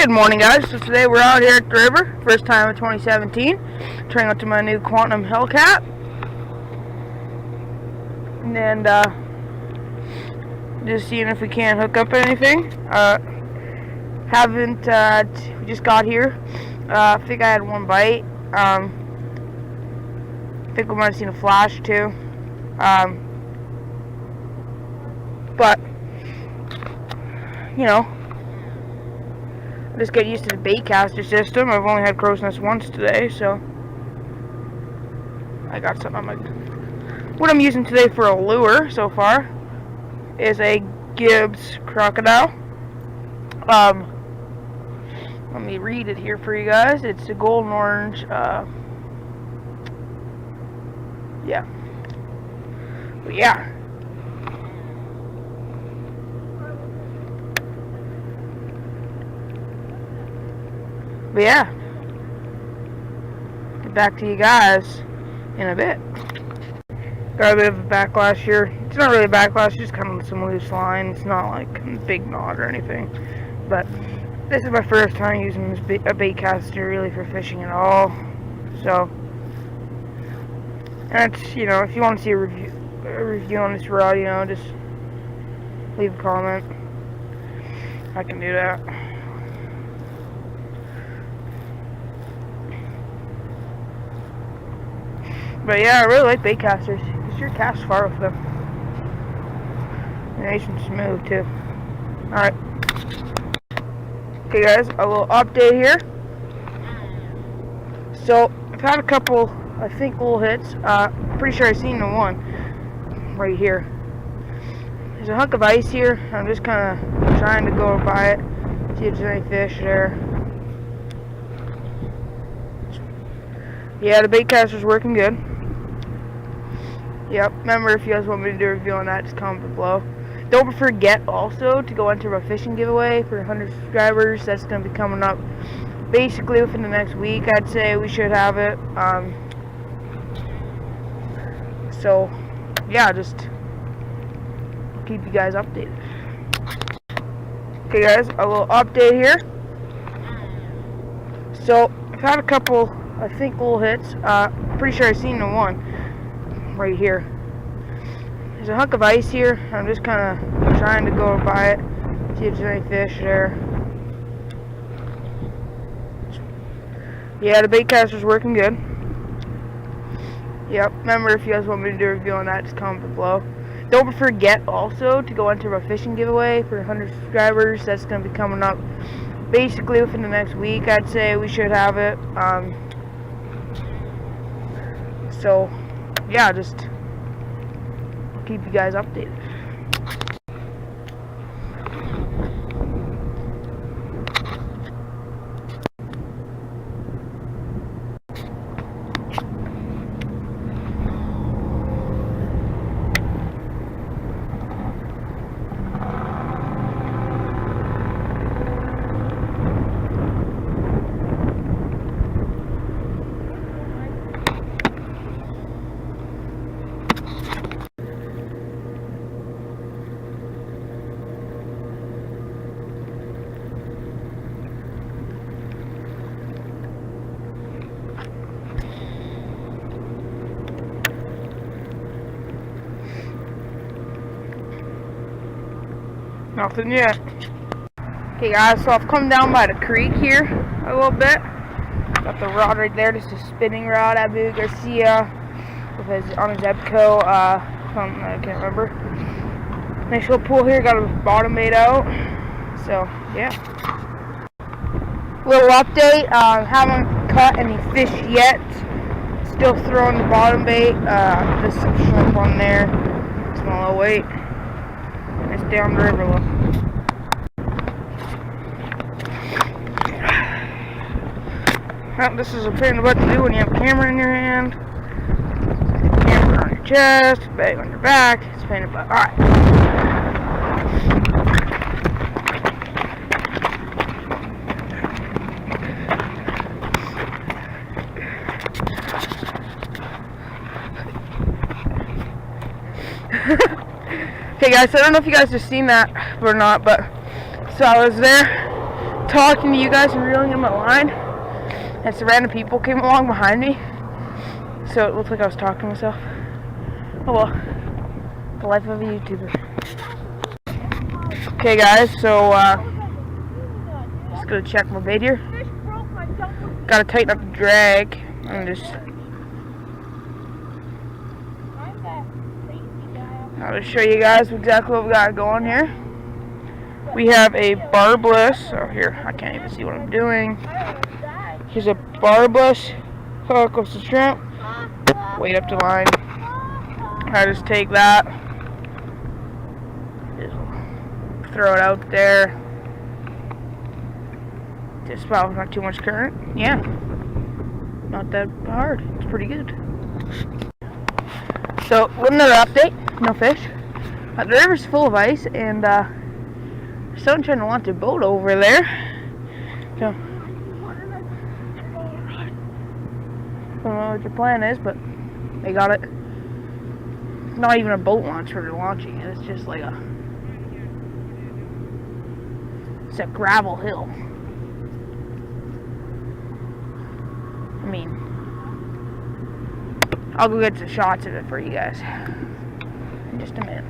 Good morning, guys. So today we're out here at the river, first time of 2017, trying out to my new Quantum Hellcat, and just seeing if we can hook up anything. We just got here. I think I had one bite. I think we might have seen a flash too. But you know, just get used to the bait caster system. I've only had crow's nest once today, so I got something on my... What I'm using today for a lure so far is a Gibbs crocodile. Let me read it here for you guys. It's a golden orange, yeah. But yeah. But yeah, get back to you guys in a bit. Got a bit of a backlash here. It's not really a backlash, it's just kind of some loose line. It's not like a big knot or anything. But this is my first time using a bait caster really for fishing at all. So, and it's, you know, if you want to see a review on this rod, you know, just leave a comment. I can do that. But yeah, I really like bait casters. You sure cast far with them. They're nice and smooth too. Alright. Okay guys, a little update here. So, I've had a couple, I think, little hits. Pretty sure I've seen the one right here. There's a hunk of ice here. I'm just kind of trying to go by it, see if there's any fish there. Yeah, the bait caster's working good. Yep, remember, if you guys want me to do a review on that, just comment below. Don't forget also to go enter a fishing giveaway for 100 subscribers. That's going to be coming up basically within the next week. I'd say we should have it. So, yeah, just keep you guys updated. Okay guys, a little update here. So, I've had a couple, I think, little hits. Pretty sure I've seen the one right here. There's a hunk of ice here. I'm just kind of trying to go by it, see if there's any fish there. Yeah, the bait caster's working good. Yep, remember, if you guys want me to do a review on that, just comment below. Don't forget also to go enter a fishing giveaway for 100 subscribers. That's going to be coming up basically within the next week. I'd say we should have it. So, yeah, just keep you guys updated. Nothing yet. Okay guys, so I've come down by the creek here a little bit. Got the rod right there, just a spinning rod, Abu Garcia, with on his Ebco, something I can't remember. Nice little pool here, got a bottom made out. So, yeah. Little update, haven't caught any fish yet. Still throwing the bottom bait, just some shrimp on there. Small weight. It's down the river. Look. Well, this is a pain in the butt to do when you have a camera in your hand, camera on your chest, bag on your back. It's a pain in the butt. Alright. Okay guys, so I don't know if you guys have seen that or not, but so I was there talking to you guys and reeling in my line, and some random people came along behind me, so it looked like I was talking to myself. Oh well, the life of a YouTuber. Okay guys, so just gonna check my bait here. Gotta tighten up the drag and just I'll just show you guys exactly what we got going here. We have a barbless. Oh, here, I can't even see what I'm doing. Here's a barbless hook with some shrimp. Weight up to line. I just take that, just throw it out there. Just about not too much current. Yeah, not that hard. It's pretty good. So, another update. No fish. The river's full of ice, and someone trying to launch a boat over there. So, I don't know what your plan is, but they got it. It's not even a boat launch where they're launching it. It's just like it's a gravel hill. I mean, I'll go get some shots of it for you guys in just a minute.